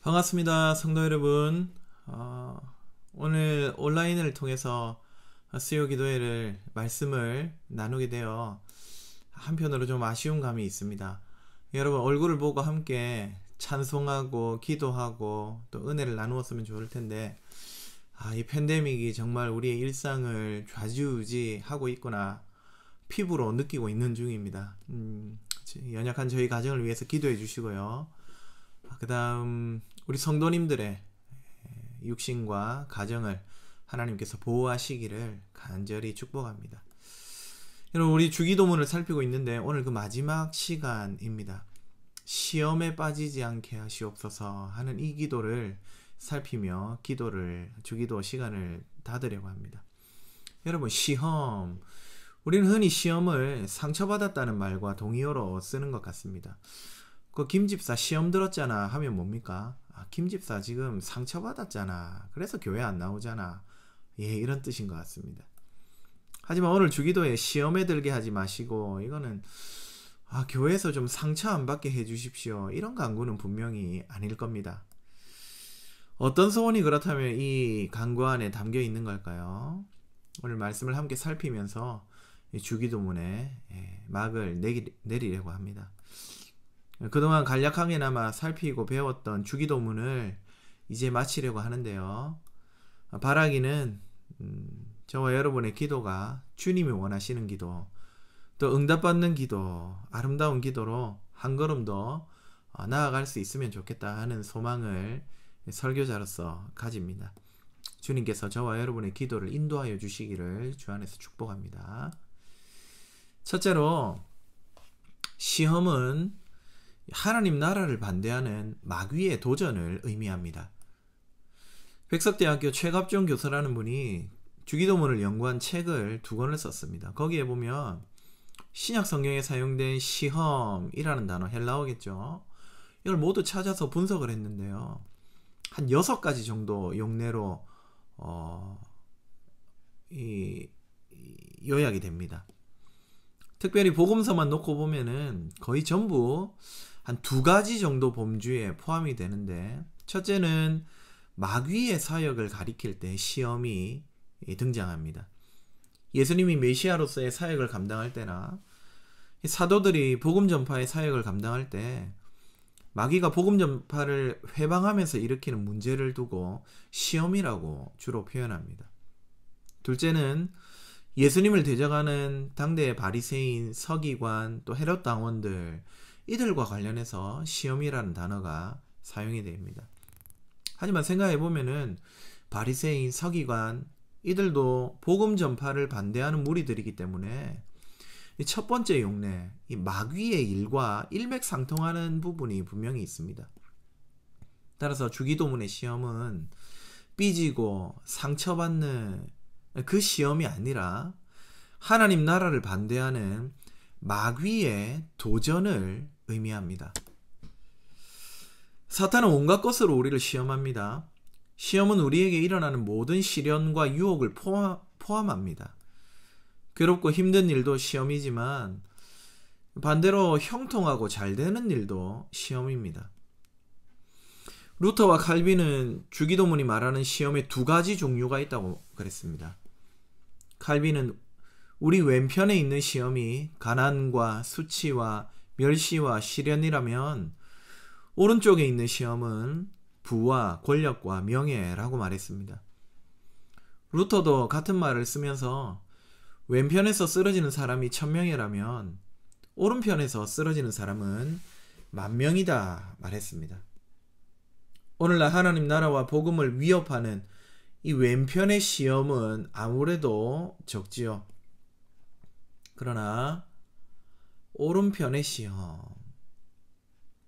반갑습니다, 성도 여러분. 오늘 온라인을 통해서 수요 기도회를 말씀을 나누게 되어 한편으로 좀 아쉬운 감이 있습니다. 여러분 얼굴을 보고 함께 찬송하고 기도하고 또 은혜를 나누었으면 좋을 텐데 이 팬데믹이 정말 우리의 일상을 좌지우지하고 있구나 피부로 느끼고 있는 중입니다. 연약한 저희 가정을 위해서 기도해 주시고요. 그 다음 우리 성도님들의 육신과 가정을 하나님께서 보호하시기를 간절히 축복합니다. 여러분, 우리 주기도문을 살피고 있는데 오늘 그 마지막 시간입니다. 시험에 빠지지 않게 하시옵소서 하는 이 기도를 살피며 주기도 시간을 닫으려고 합니다. 여러분, 시험, 우리는 흔히 시험을 상처받았다는 말과 동의어로 쓰는 것 같습니다. 그 김집사 시험 들었잖아 하면 뭡니까? 김집사 지금 상처받았잖아, 그래서 교회 안 나오잖아, 이런 뜻인 것 같습니다. 하지만 오늘 주기도에 시험에 들게 하지 마시고 이거는 교회에서 좀 상처 안 받게 해주십시오, 이런 간구는 분명히 아닐 겁니다. 어떤 소원이 그렇다면 이 간구 안에 담겨 있는 걸까요? 오늘 말씀을 함께 살피면서 주기도문에 막을 내리려고 합니다. 그동안 간략하게나마 살피고 배웠던 주기도문을 이제 마치려고 하는데요. 바라기는 저와 여러분의 기도가 주님이 원하시는 기도, 또 응답받는 기도, 아름다운 기도로 한 걸음 더 나아갈 수 있으면 좋겠다 하는 소망을 설교자로서 가집니다. 주님께서 저와 여러분의 기도를 인도하여 주시기를 주 안에서 축복합니다. 첫째로, 시험은 하나님 나라를 반대하는 마귀의 도전을 의미합니다. 백석대학교 최갑종 교수라는 분이 주기도문을 연구한 책을 2권을 썼습니다. 거기에 보면 신약 성경에 사용된 시험이라는 단어, 헬라어겠죠. 이걸 모두 찾아서 분석을 했는데요. 한 6가지 정도 용례로 요약이 됩니다. 특별히 복음서만 놓고 보면은 거의 전부 한 2가지 정도 범주에 포함이 되는데, 첫째는 마귀의 사역을 가리킬 때 시험이 등장합니다. 예수님이 메시아로서의 사역을 감당할 때나 사도들이 복음 전파의 사역을 감당할 때 마귀가 복음 전파를 회방하면서 일으키는 문제를 두고 시험이라고 주로 표현합니다. 둘째는 예수님을 대적하는 당대의 바리새인, 서기관, 또 헤롯 당원들, 이들과 관련해서 시험이라는 단어가 사용이 됩니다. 하지만 생각해보면은 바리새인, 서기관, 이들도 복음 전파를 반대하는 무리들이기 때문에 이 첫 번째 용례, 이 마귀의 일과 일맥상통하는 부분이 분명히 있습니다. 따라서 주기도문의 시험은 삐지고 상처받는 그 시험이 아니라 하나님 나라를 반대하는 마귀의 도전을 의미합니다. 사탄은 온갖 것으로 우리를 시험합니다. 시험은 우리에게 일어나는 모든 시련과 유혹을 포함합니다. 괴롭고 힘든 일도 시험이지만 반대로 형통하고 잘 되는 일도 시험입니다. 루터와 칼빈은 주기도문이 말하는 시험의 2가지 종류가 있다고 그랬습니다. 칼빈은 우리 왼편에 있는 시험이 가난과 수치와 멸시와 시련이라면 오른쪽에 있는 시험은 부와 권력과 명예라고 말했습니다. 루터도 같은 말을 쓰면서 왼편에서 쓰러지는 사람이 1000명이라면 오른편에서 쓰러지는 사람은 10,000명이다 말했습니다. 오늘날 하나님 나라와 복음을 위협하는 이 왼편의 시험은 아무래도 적지요. 그러나 오른편의 시험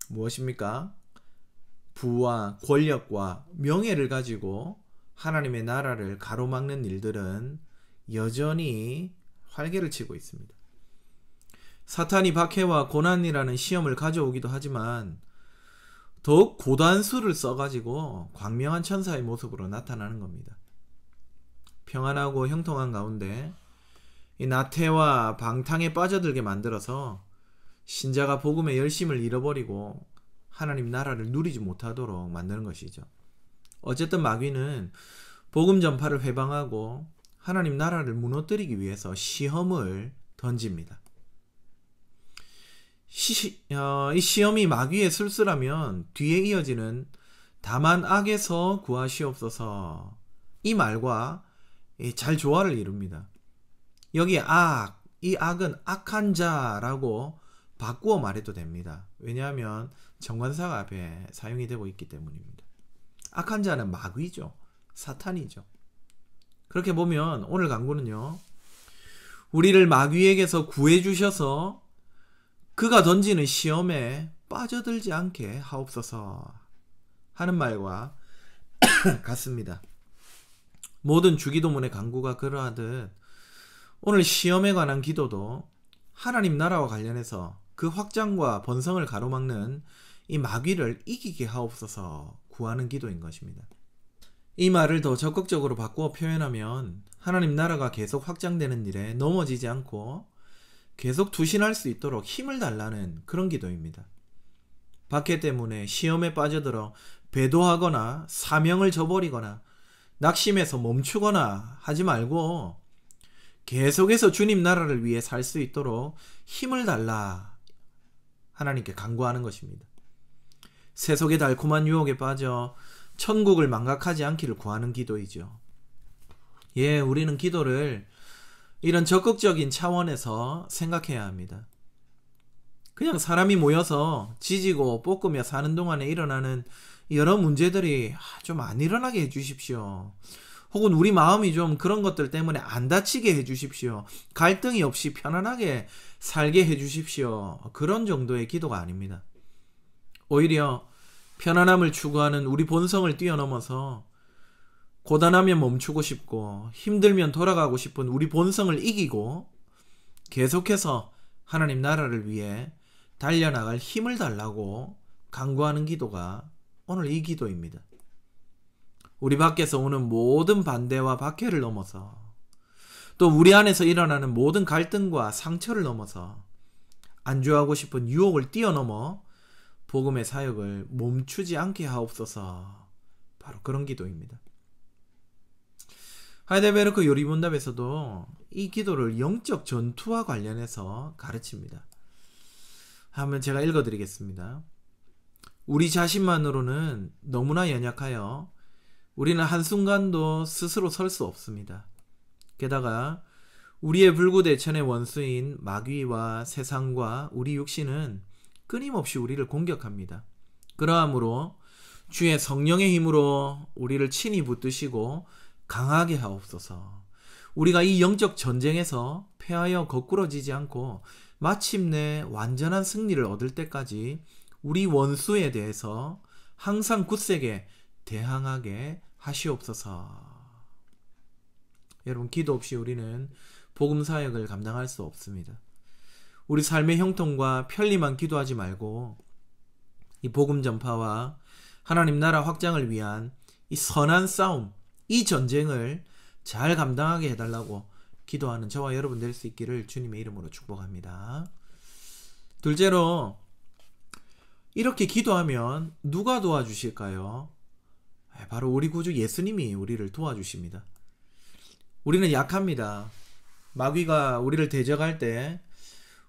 무엇입니까? 부와 권력과 명예를 가지고 하나님의 나라를 가로막는 일들은 여전히 활개를 치고 있습니다. 사탄이 박해와 고난이라는 시험을 가져오기도 하지만 더욱 고단수를 써가지고 광명한 천사의 모습으로 나타나는 겁니다. 평안하고 형통한 가운데 이 나태와 방탕에 빠져들게 만들어서 신자가 복음의 열심을 잃어버리고 하나님 나라를 누리지 못하도록 만드는 것이죠. 어쨌든 마귀는 복음 전파를 회방하고 하나님 나라를 무너뜨리기 위해서 시험을 던집니다. 이 시험이 마귀의 술수라면 뒤에 이어지는 다만 악에서 구하시옵소서 이 말과 잘 조화를 이룹니다. 여기 이 악은 악한 자라고 바꾸어 말해도 됩니다. 왜냐하면 정관사가 앞에 사용이 되고 있기 때문입니다. 악한 자는 마귀죠. 사탄이죠. 그렇게 보면 오늘 강구는요, 우리를 마귀에게서 구해주셔서 그가 던지는 시험에 빠져들지 않게 하옵소서 하는 말과 같습니다. 모든 주기도문의 강구가 그러하듯 오늘 시험에 관한 기도도 하나님 나라와 관련해서 그 확장과 번성을 가로막는 이 마귀를 이기게 하옵소서 구하는 기도인 것입니다. 이 말을 더 적극적으로 바꾸어 표현하면 하나님 나라가 계속 확장되는 일에 넘어지지 않고 계속 투신할 수 있도록 힘을 달라는 그런 기도입니다. 박해 때문에 시험에 빠져들어 배도하거나 사명을 저버리거나 낙심해서 멈추거나 하지 말고 계속해서 주님 나라를 위해 살 수 있도록 힘을 달라 하나님께 간구하는 것입니다. 세속의 달콤한 유혹에 빠져 천국을 망각하지 않기를 구하는 기도이죠. 우리는 기도를 이런 적극적인 차원에서 생각해야 합니다. 그냥 사람이 모여서 지지고 볶으며 사는 동안에 일어나는 여러 문제들이 좀 안 일어나게 해주십시오. 혹은 우리 마음이 좀 그런 것들 때문에 안 다치게 해주십시오. 갈등이 없이 편안하게 살게 해주십시오. 그런 정도의 기도가 아닙니다. 오히려 편안함을 추구하는 우리 본성을 뛰어넘어서 고단하면 멈추고 싶고 힘들면 돌아가고 싶은 우리 본성을 이기고 계속해서 하나님 나라를 위해 달려나갈 힘을 달라고 간구하는 기도가 오늘 이 기도입니다. 우리 밖에서 오는 모든 반대와 박해를 넘어서 또 우리 안에서 일어나는 모든 갈등과 상처를 넘어서 안주하고 싶은 유혹을 뛰어넘어 복음의 사역을 멈추지 않게 하옵소서. 바로 그런 기도입니다. 하이델베르크 요리문답에서도 이 기도를 영적 전투와 관련해서 가르칩니다. 한번 제가 읽어드리겠습니다. 우리 자신만으로는 너무나 연약하여 우리는 한순간도 스스로 설 수 없습니다. 게다가 우리의 불구대천의 원수인 마귀와 세상과 우리 육신은 끊임없이 우리를 공격합니다. 그러하므로 주의 성령의 힘으로 우리를 친히 붙드시고 강하게 하옵소서. 우리가 이 영적 전쟁에서 패하여 거꾸러지지 않고 마침내 완전한 승리를 얻을 때까지 우리 원수에 대해서 항상 굳세게 대항하게 하시옵소서. 여러분, 기도 없이 우리는 복음 사역을 감당할 수 없습니다. 우리 삶의 형통과 편리만 기도하지 말고 이 복음 전파와 하나님 나라 확장을 위한 이 선한 싸움, 이 전쟁을 잘 감당하게 해달라고 기도하는 저와 여러분 될 수 있기를 주님의 이름으로 축복합니다. 둘째로, 이렇게 기도하면 누가 도와주실까요? 바로 우리 구주 예수님이 우리를 도와주십니다. 우리는 약합니다. 마귀가 우리를 대적할 때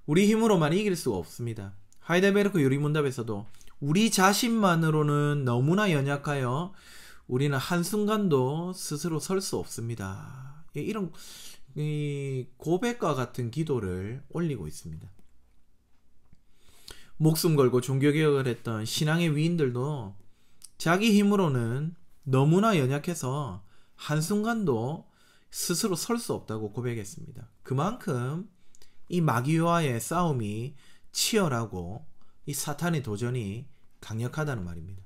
우리 힘으로만 이길 수가 없습니다. 하이델베르크 요리문답에서도 우리 자신만으로는 너무나 연약하여 우리는 한순간도 스스로 설 수 없습니다. 이런 고백과 같은 기도를 올리고 있습니다. 목숨 걸고 종교개혁을 했던 신앙의 위인들도 자기 힘으로는 너무나 연약해서 한순간도 스스로 설 수 없다고 고백했습니다. 그만큼 이 마귀와의 싸움이 치열하고 이 사탄의 도전이 강력하다는 말입니다.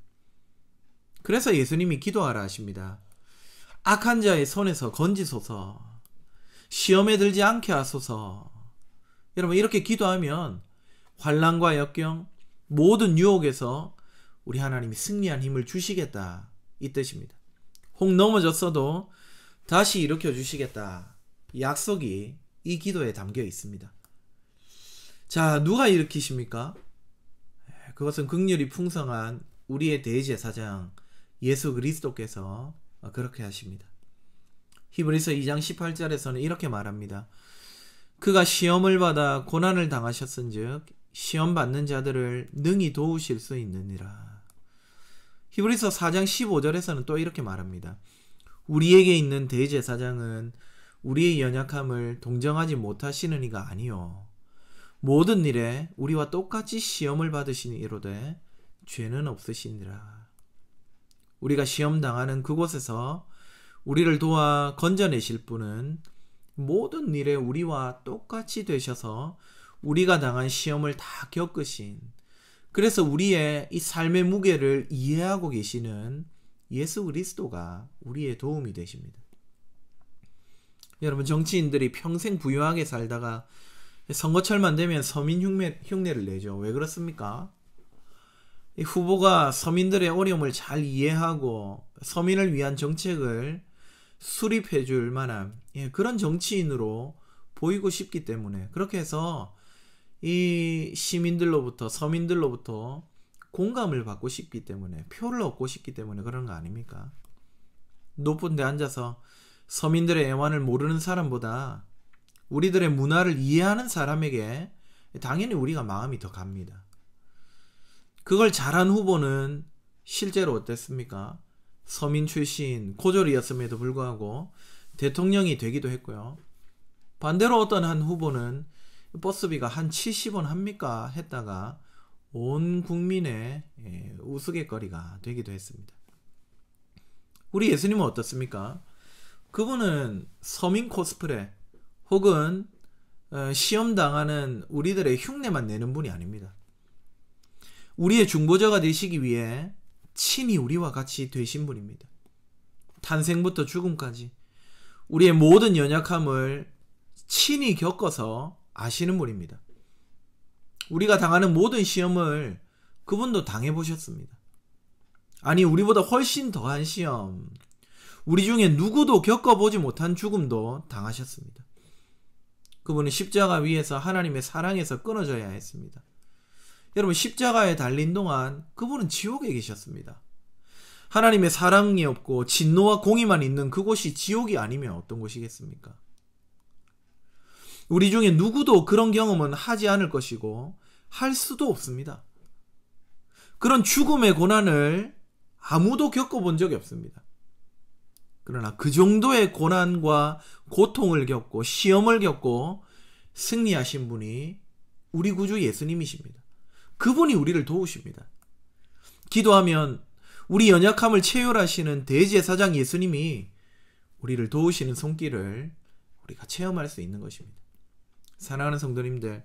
그래서 예수님이 기도하라 하십니다. 악한 자의 손에서 건지소서, 시험에 들지 않게 하소서. 여러분, 이렇게 기도하면 환난과 역경, 모든 유혹에서 우리 하나님이 승리한 힘을 주시겠다, 이 뜻입니다. 혹 넘어졌어도 다시 일으켜 주시겠다, 약속이 이 기도에 담겨 있습니다. 자, 누가 일으키십니까? 그것은 긍휼이 풍성한 우리의 대제사장 예수 그리스도께서 그렇게 하십니다. 히브리서 2장 18절에서는 이렇게 말합니다. 그가 시험을 받아 고난을 당하셨은즉 시험 받는 자들을 능히 도우실 수 있느니라. 히브리서 4장 15절에서는 또 이렇게 말합니다. 우리에게 있는 대제사장은 우리의 연약함을 동정하지 못하시는 이가 아니요 모든 일에 우리와 똑같이 시험을 받으시니 이로되 죄는 없으시니라. 우리가 시험 당하는 그곳에서 우리를 도와 건져내실 분은 모든 일에 우리와 똑같이 되셔서 우리가 당한 시험을 다 겪으신, 그래서 우리의 이 삶의 무게를 이해하고 계시는 예수 그리스도가 우리의 도움이 되십니다. 여러분, 정치인들이 평생 부유하게 살다가 선거철만 되면 서민 흉내를 내죠. 왜 그렇습니까? 이 후보가 서민들의 어려움을 잘 이해하고 서민을 위한 정책을 수립해 줄 만한 그런 정치인으로 보이고 싶기 때문에, 그렇게 해서 이 시민들로부터, 서민들로부터 공감을 받고 싶기 때문에, 표를 얻고 싶기 때문에 그런 거 아닙니까? 높은 데 앉아서 서민들의 애환을 모르는 사람보다 우리들의 문화를 이해하는 사람에게 당연히 우리가 마음이 더 갑니다. 그걸 잘한 후보는 실제로 어땠습니까? 서민 출신 고졸이었음에도 불구하고 대통령이 되기도 했고요. 반대로 어떤 한 후보는 버스비가 한 70원 합니까? 했다가 온 국민의 우스갯거리가 되기도 했습니다. 우리 예수님은 어떻습니까? 그분은 서민 코스프레 혹은 시험 당하는 우리들의 흉내만 내는 분이 아닙니다. 우리의 중보자가 되시기 위해 친히 우리와 같이 되신 분입니다. 탄생부터 죽음까지 우리의 모든 연약함을 친히 겪어서 아시는 분입니다. 우리가 당하는 모든 시험을 그분도 당해보셨습니다. 아니, 우리보다 훨씬 더한 시험, 우리 중에 누구도 겪어보지 못한 죽음도 당하셨습니다. 그분은 십자가 위에서 하나님의 사랑에서 끊어져야 했습니다. 여러분, 십자가에 달린 동안 그분은 지옥에 계셨습니다. 하나님의 사랑이 없고 진노와 공의만 있는 그곳이 지옥이 아니면 어떤 곳이겠습니까? 우리 중에 누구도 그런 경험은 하지 않을 것이고 할 수도 없습니다. 그런 죽음의 고난을 아무도 겪어본 적이 없습니다. 그러나 그 정도의 고난과 고통을 겪고 시험을 겪고 승리하신 분이 우리 구주 예수님이십니다. 그분이 우리를 도우십니다. 기도하면 우리 연약함을 체휼하시는 대제사장 예수님이 우리를 도우시는 손길을 우리가 체험할 수 있는 것입니다. 사랑하는 성도님들,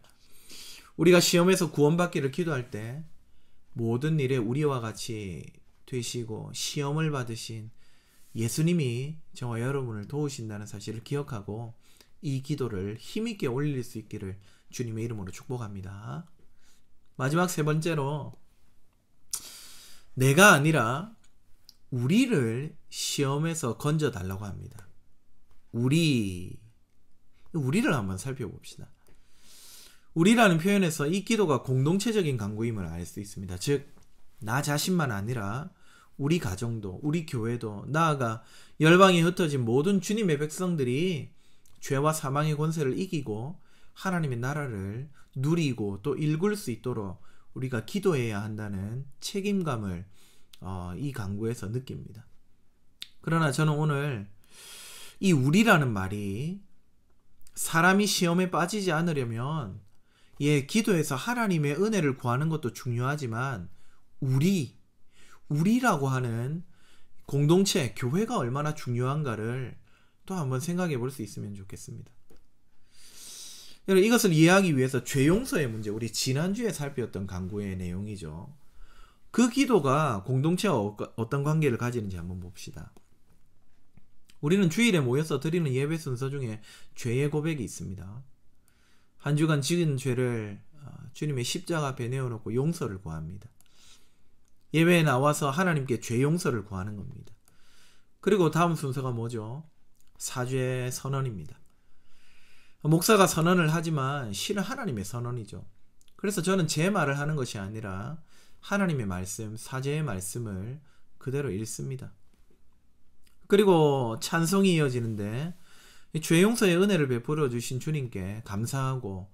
우리가 시험에서 구원받기를 기도할 때 모든 일에 우리와 같이 되시고 시험을 받으신 예수님이 저와 여러분을 도우신다는 사실을 기억하고 이 기도를 힘있게 올릴 수 있기를 주님의 이름으로 축복합니다. 마지막 세 번째로, 내가 아니라 우리를 시험에서 건져달라고 합니다. 우리를 한번 살펴봅시다. 우리라는 표현에서 이 기도가 공동체적인 간구임을 알 수 있습니다. 즉, 나 자신만 아니라 우리 가정도, 우리 교회도, 나아가 열방에 흩어진 모든 주님의 백성들이 죄와 사망의 권세를 이기고 하나님의 나라를 누리고 또 일굴 수 있도록 우리가 기도해야 한다는 책임감을 이 간구에서 느낍니다. 그러나 저는 오늘 이 우리라는 말이 사람이 시험에 빠지지 않으려면 기도에서 하나님의 은혜를 구하는 것도 중요하지만 우리라고 하는 공동체, 교회가 얼마나 중요한가를 또 한번 생각해 볼 수 있으면 좋겠습니다. 여러분, 이것을 이해하기 위해서 죄 용서의 문제, 우리 지난주에 살펴봤던 강구의 내용이죠. 그 기도가 공동체와 어떤 관계를 가지는지 한번 봅시다. 우리는 주일에 모여서 드리는 예배 순서 중에 죄의 고백이 있습니다. 한 주간 지은 죄를 주님의 십자가 앞에 내어놓고 용서를 구합니다. 예배에 나와서 하나님께 죄 용서를 구하는 겁니다. 그리고 다음 순서가 뭐죠? 사죄 선언입니다. 목사가 선언을 하지만 실은 하나님의 선언이죠. 그래서 저는 제 말을 하는 것이 아니라 하나님의 말씀, 사제의 말씀을 그대로 읽습니다. 그리고 찬송이 이어지는데 죄 용서의 은혜를 베풀어 주신 주님께 감사하고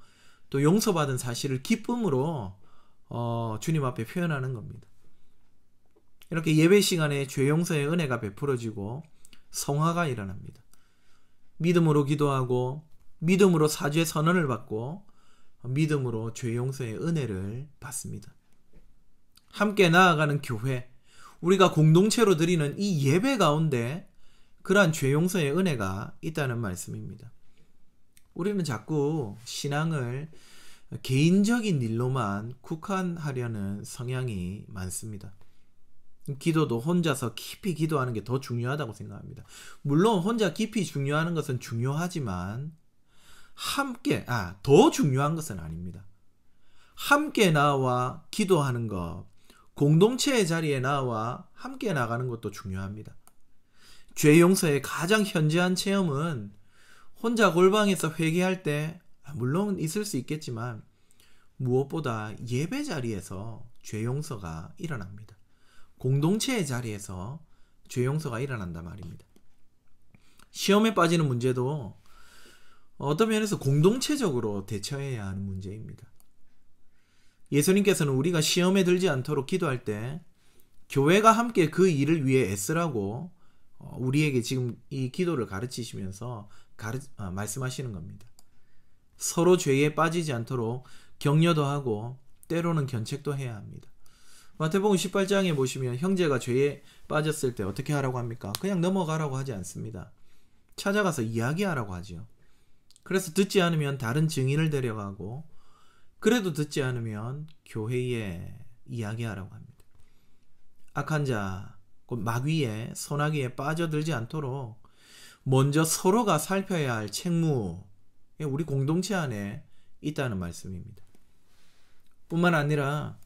또 용서받은 사실을 기쁨으로 주님 앞에 표현하는 겁니다. 이렇게 예배 시간에 죄 용서의 은혜가 베풀어지고 성화가 일어납니다. 믿음으로 기도하고 믿음으로 사죄 선언을 받고 믿음으로 죄 용서의 은혜를 받습니다. 함께 나아가는 교회, 우리가 공동체로 드리는 이 예배 가운데 그러한 죄 용서의 은혜가 있다는 말씀입니다. 우리는 자꾸 신앙을 개인적인 일로만 국한하려는 성향이 많습니다. 기도도 혼자서 깊이 기도하는 게 더 중요하다고 생각합니다. 물론 혼자 깊이 중요하는 것은 중요하지만 더 중요한 것은 아닙니다. 함께 나와 기도하는 것, 공동체의 자리에 나와 함께 나가는 것도 중요합니다. 죄 용서의 가장 현저한 체험은 혼자 골방에서 회개할 때 물론 있을 수 있겠지만 무엇보다 예배 자리에서 죄 용서가 일어납니다. 공동체의 자리에서 죄 용서가 일어난단 말입니다. 시험에 빠지는 문제도 어떤 면에서 공동체적으로 대처해야 하는 문제입니다. 예수님께서는 우리가 시험에 들지 않도록 기도할 때 교회가 함께 그 일을 위해 애쓰라고 우리에게 지금 이 기도를 가르치시면서 말씀하시는 겁니다. 서로 죄에 빠지지 않도록 격려도 하고 때로는 견책도 해야 합니다. 마태복음 18장에 보시면 형제가 죄에 빠졌을 때 어떻게 하라고 합니까? 그냥 넘어가라고 하지 않습니다. 찾아가서 이야기하라고 하죠. 그래서 듣지 않으면 다른 증인을 데려가고 그래도 듣지 않으면 교회에 이야기하라고 합니다. 악한 자, 곧 마귀의 소나기에 빠져들지 않도록 먼저 서로가 살펴야 할 책무, 우리 공동체 안에 있다는 말씀입니다. 뿐만 아니라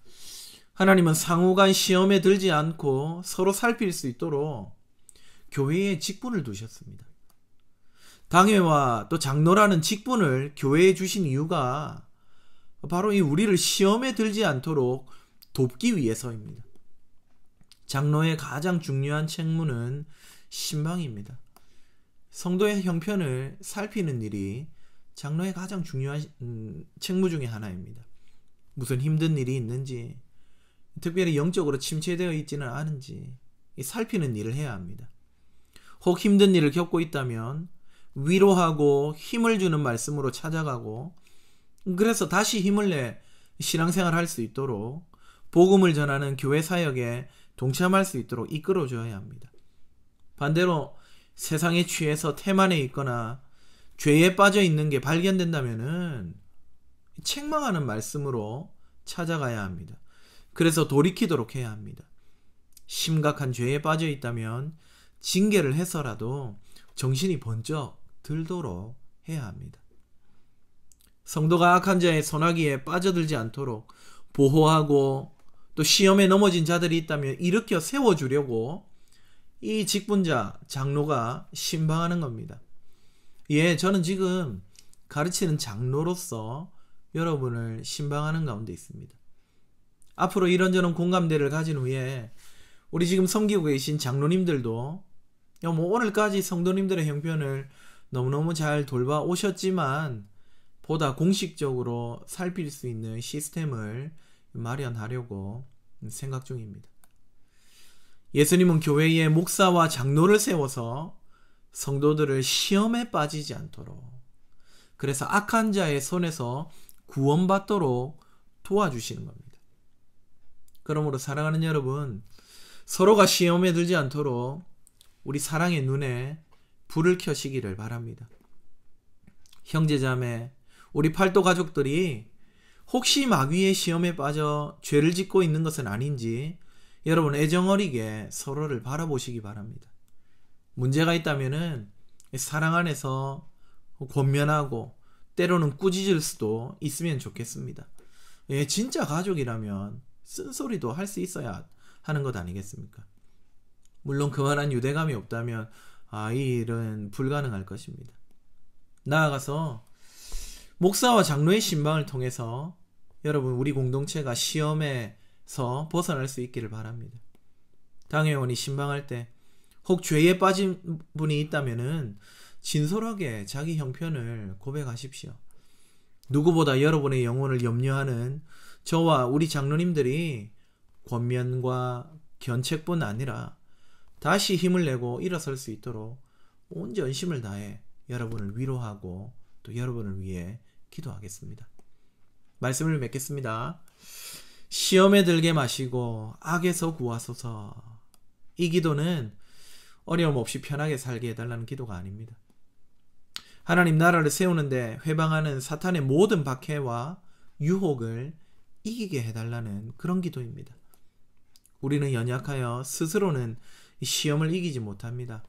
하나님은 상호간 시험에 들지 않고 서로 살필 수 있도록 교회에 직분을 두셨습니다. 당회와 또 장로라는 직분을 교회에 주신 이유가 바로 이 우리를 시험에 들지 않도록 돕기 위해서입니다. 장로의 가장 중요한 책무는 신방입니다. 성도의 형편을 살피는 일이 장로의 가장 중요한 책무 중에 하나입니다. 무슨 힘든 일이 있는지, 특별히 영적으로 침체되어 있지는 않은지 살피는 일을 해야 합니다. 혹 힘든 일을 겪고 있다면 위로하고 힘을 주는 말씀으로 찾아가고 그래서 다시 힘을 내 신앙생활 할 수 있도록 복음을 전하는 교회 사역에 동참할 수 있도록 이끌어줘야 합니다. 반대로 세상에 취해서 태만해 있거나 죄에 빠져 있는 게 발견된다면은 책망하는 말씀으로 찾아가야 합니다. 그래서 돌이키도록 해야 합니다. 심각한 죄에 빠져 있다면 징계를 해서라도 정신이 번쩍 들도록 해야 합니다. 성도가 악한 자의 소나기에 빠져들지 않도록 보호하고 또 시험에 넘어진 자들이 있다면 일으켜 세워주려고 이 직분자, 장로가 신방하는 겁니다. 저는 지금 가르치는 장로로서 여러분을 신방하는 가운데 있습니다. 앞으로 이런저런 공감대를 가진 후에 우리 지금 섬기고 계신 장로님들도 오늘까지 성도님들의 형편을 너무너무 잘 돌봐 오셨지만 보다 공식적으로 살필 수 있는 시스템을 마련하려고 생각 중입니다. 예수님은 교회에 목사와 장로를 세워서 성도들을 시험에 빠지지 않도록, 그래서 악한 자의 손에서 구원받도록 도와주시는 겁니다. 그러므로 사랑하는 여러분, 서로가 시험에 들지 않도록 우리 사랑의 눈에 불을 켜시기를 바랍니다. 형제자매, 우리 팔도 가족들이 혹시 마귀의 시험에 빠져 죄를 짓고 있는 것은 아닌지 여러분 애정어리게 서로를 바라보시기 바랍니다. 문제가 있다면은 사랑 안에서 권면하고 때로는 꾸짖을 수도 있으면 좋겠습니다. 진짜 가족이라면 쓴소리도 할 수 있어야 하는 것 아니겠습니까? 물론 그만한 유대감이 없다면 이 일은 불가능할 것입니다. 나아가서 목사와 장로의 신방을 통해서 여러분 우리 공동체가 시험에 죄에서 벗어날 수 있기를 바랍니다. 당회원이 신방할 때 혹 죄에 빠진 분이 있다면은 진솔하게 자기 형편을 고백하십시오. 누구보다 여러분의 영혼을 염려하는 저와 우리 장로님들이 권면과 견책뿐 아니라 다시 힘을 내고 일어설 수 있도록 온 전심을 다해 여러분을 위로하고 또 여러분을 위해 기도하겠습니다. 말씀을 맺겠습니다. 시험에 들게 마시고 악에서 구하소서. 이 기도는 어려움 없이 편하게 살게 해달라는 기도가 아닙니다. 하나님 나라를 세우는데 회방하는 사탄의 모든 박해와 유혹을 이기게 해달라는 그런 기도입니다. 우리는 연약하여 스스로는 이 시험을 이기지 못합니다.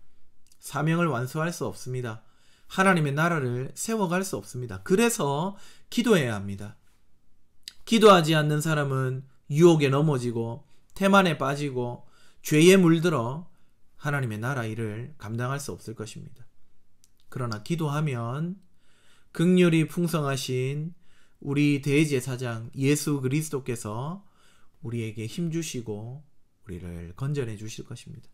사명을 완수할 수 없습니다. 하나님의 나라를 세워갈 수 없습니다. 그래서 기도해야 합니다. 기도하지 않는 사람은 유혹에 넘어지고 태만에 빠지고 죄에 물들어 하나님의 나라 일을 감당할 수 없을 것입니다. 그러나 기도하면 긍휼이 풍성하신 우리 대제사장 예수 그리스도께서 우리에게 힘주시고 우리를 건져내 주실 것입니다.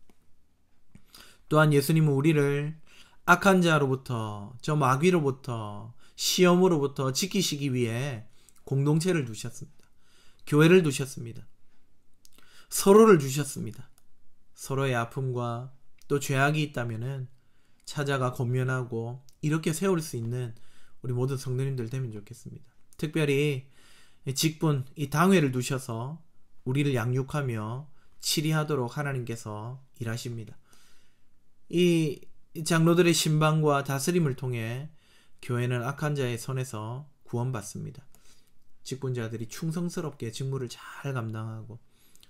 또한 예수님은 우리를 악한 자로부터 저 마귀로부터 시험으로부터 지키시기 위해 공동체를 두셨습니다. 교회를 두셨습니다. 서로를 주셨습니다. 서로의 아픔과 또 죄악이 있다면은 찾아가 권면하고 이렇게 세울 수 있는 우리 모든 성도님들 되면 좋겠습니다. 특별히 직분, 이 당회를 두셔서 우리를 양육하며 치리하도록 하나님께서 일하십니다. 이 장로들의 신방과 다스림을 통해 교회는 악한 자의 손에서 구원받습니다. 직분자들이 충성스럽게 직무를 잘 감당하고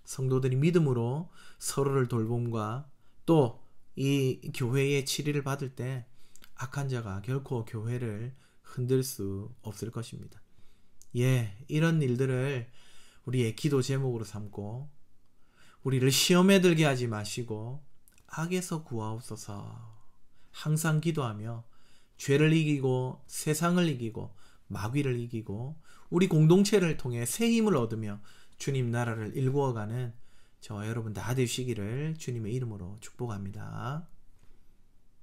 성도들이 믿음으로 서로를 돌봄과 또 이 교회의 치리를 받을 때 악한 자가 결코 교회를 흔들 수 없을 것입니다. 이런 일들을 우리의 기도 제목으로 삼고 우리를 시험에 들게 하지 마시고 악에서 구하옵소서 항상 기도하며 죄를 이기고 세상을 이기고 마귀를 이기고 우리 공동체를 통해 새 힘을 얻으며 주님 나라를 일구어가는 저와 여러분 다 되시기를 주님의 이름으로 축복합니다.